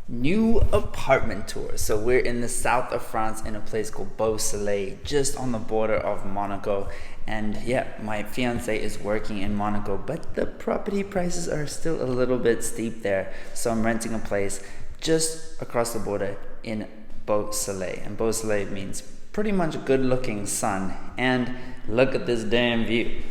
New apartment tour. So we're in the south of France in a place called Beausoleil, just on the border of Monaco. And yeah, my fiance is working in Monaco, but the property prices are still a little bit steep there. So I'm renting a place just across the border in Beausoleil. And Beausoleil means pretty much good looking sun. And look at this damn view.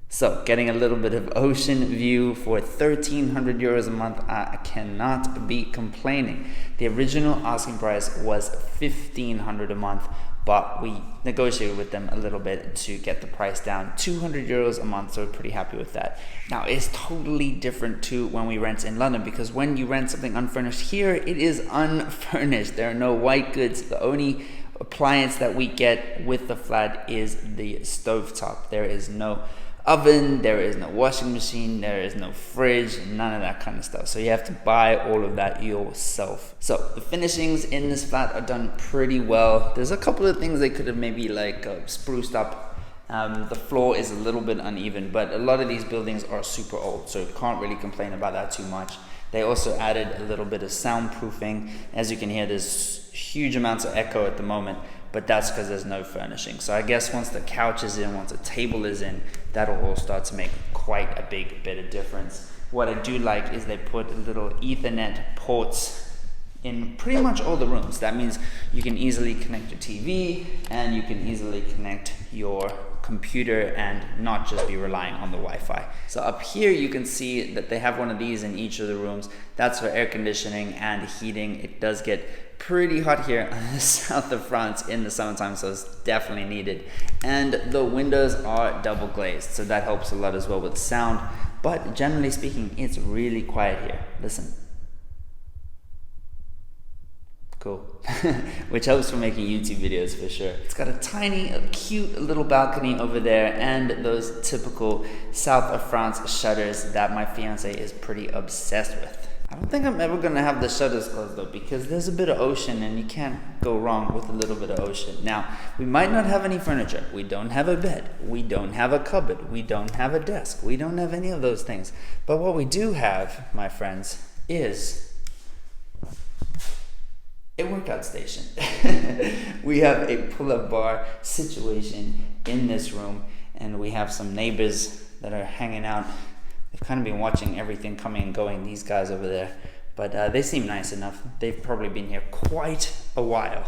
So getting a little bit of ocean view for 1,300 euros a month, I cannot be complaining. The original asking price was 1,500 a month, but we negotiated with them a little bit to get the price down, 200 euros a month, so we're pretty happy with that. Now, it's totally different to when we rent in London, because when you rent something unfurnished here, it is unfurnished. There are no white goods. The only appliance that we get with the flat is the stovetop. There is no oven, there is no washing machine, there is no fridge, none of that kind of stuff. So you have to buy all of that yourself. So the finishings in this flat are done pretty well. There's a couple of things they could have maybe spruced up. The floor is a little bit uneven, but a lot of these buildings are super old, so you can't really complain about that too much. They also added a little bit of soundproofing. As you can hear, there's huge amounts of echo at the moment, but that's because there's no furnishing. So I guess once the couch is in, once the table is in, that'll all start to make quite a big bit of difference. What I do like is they put little Ethernet ports in pretty much all the rooms. That means you can easily connect your TV and you can easily connect your computer and not just be relying on the Wi-Fi. So up here you can see that they have one of these in each of the rooms. That's for air conditioning and heating. It does get pretty hot here in the south of France in the summertime, so it's definitely needed. And the windows are double glazed, so that helps a lot as well with sound. But generally speaking, it's really quiet here. Listen. Cool. Which helps for making YouTube videos for sure. It's got a tiny, cute little balcony over there and those typical south of France shutters that my fiance is pretty obsessed with. I don't think I'm ever gonna have the shutters closed though, because there's a bit of ocean and you can't go wrong with a little bit of ocean. Now, we might not have any furniture. We don't have a bed. We don't have a cupboard. We don't have a desk. We don't have any of those things. But what we do have, my friends, is a workout station. We have a pull-up bar situation in this room, and we have some neighbors that are hanging out. They've kind of been watching everything coming and going, these guys over there, but they seem nice enough. They've probably been here quite a while.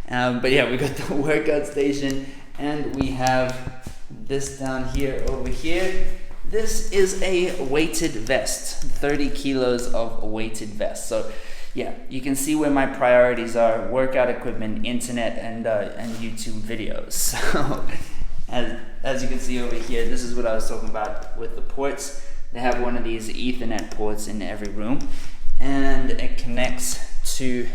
But yeah, we got the workout station, and we have this down here over here. This is a weighted vest, 30 kilos of weighted vest. So yeah, you can see where my priorities are: workout equipment, internet, and YouTube videos. So as you can see over here, this is what I was talking about with the ports. They have one of these Ethernet ports in every room, and it connects to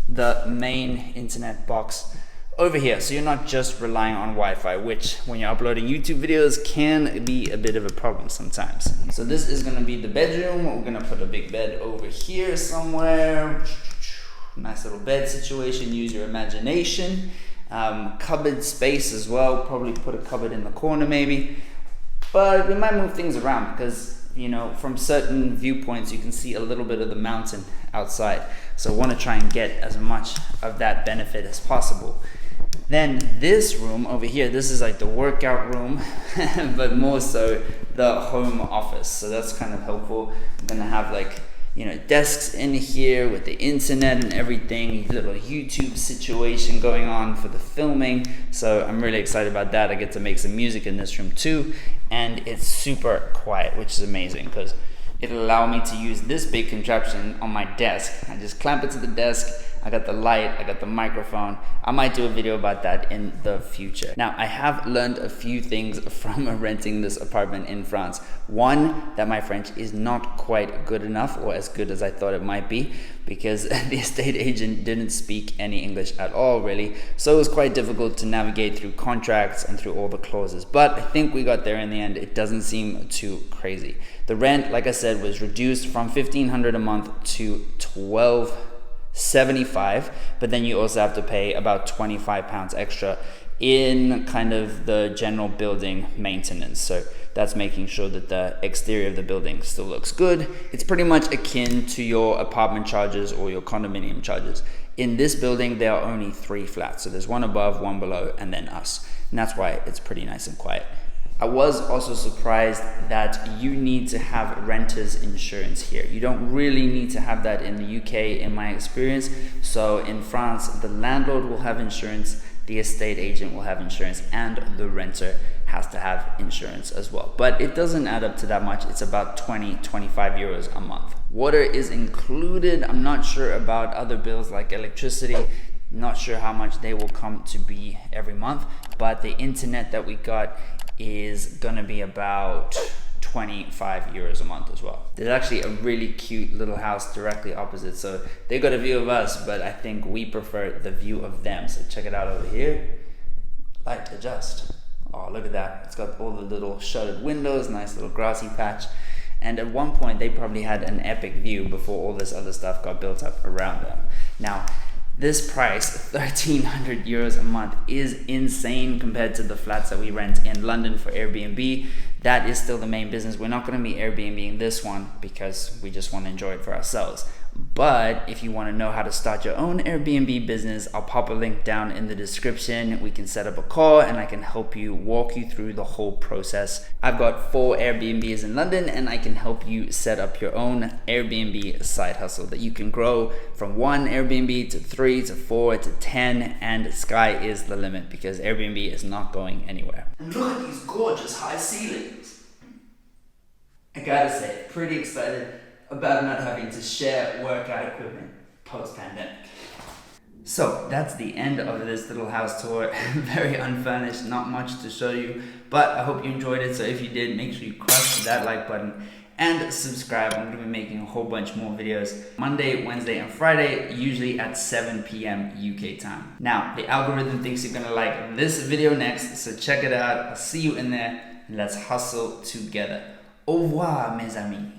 the main internet box over here. So you're not just relying on Wi-Fi, which when you're uploading YouTube videos can be a bit of a problem sometimes. So this is going to be the bedroom. We're going to put a big bed over here somewhere. Nice little bed situation. Use your imagination. Cupboard space as well. Probably put a cupboard in the corner maybe. But we might move things around because, you know, from certain viewpoints you can see a little bit of the mountain outside. So I want to try and get as much of that benefit as possible. Then this room over here, this is like the workout room, but more so the home office. So that's kind of helpful. I'm gonna have desks in here with the internet and everything, little YouTube situation going on for the filming. So I'm really excited about that. I get to make some music in this room too, and it's super quiet, which is amazing because it'll allow me to use this big contraption on my desk. I just clamp it to the desk. I got the light, I got the microphone. I might do a video about that in the future. Now, I have learned a few things from renting this apartment in France. One, that my French is not quite good enough, or as good as I thought it might be, because the estate agent didn't speak any English at all, really. So it was quite difficult to navigate through contracts and through all the clauses. But I think we got there in the end. It doesn't seem too crazy. The rent, like I said, was reduced from 1,500 a month to 12.75, but then you also have to pay about £25 extra in kind of the general building maintenance. So that's making sure that the exterior of the building still looks good. It's pretty much akin to your apartment charges or your condominium charges. In this building, there are only 3 flats. So there's one above, one below, and then us. And that's why it's pretty nice and quiet. I was also surprised that you need to have renter's insurance here. You don't really need to have that in the UK in my experience. So in France, the landlord will have insurance, the estate agent will have insurance, and the renter has to have insurance as well. But it doesn't add up to that much. It's about 20-25 euros a month. Water is included. I'm not sure about other bills like electricity. Not sure how much they will come to be every month, but the internet that we got is gonna be about 25 euros a month as well. There's actually a really cute little house directly opposite, so they got a view of us, but I think we prefer the view of them. So check it out over here. Light adjust. Oh, look at that. It's got all the little shuttered windows, nice little grassy patch. And at one point they probably had an epic view before all this other stuff got built up around them. Now, this price, 1,300 euros a month, is insane compared to the flats that we rent in London for Airbnb. That is still the main business. We're not going to be Airbnb-ing this one because we just want to enjoy it for ourselves. But if you want to know how to start your own Airbnb business, I'll pop a link down in the description. We can set up a call and I can help you, walk you through the whole process. I've got 4 Airbnbs in London and I can help you set up your own Airbnb side hustle that you can grow from 1 Airbnb to 3 to 4 to 10, and sky is the limit because Airbnb is not going anywhere. And look at these gorgeous high ceilings. I gotta say, pretty excited about not having to share workout equipment post-pandemic. So that's the end of this little house tour. Very unfurnished, not much to show you, but I hope you enjoyed it. So if you did, make sure you crush that like button and subscribe. I'm going to be making a whole bunch more videos Monday, Wednesday, and Friday, usually at 7 p.m. UK time. Now, the algorithm thinks you're going to like this video next, so check it out. I'll see you in there. Let's hustle together. Au revoir, mes amis.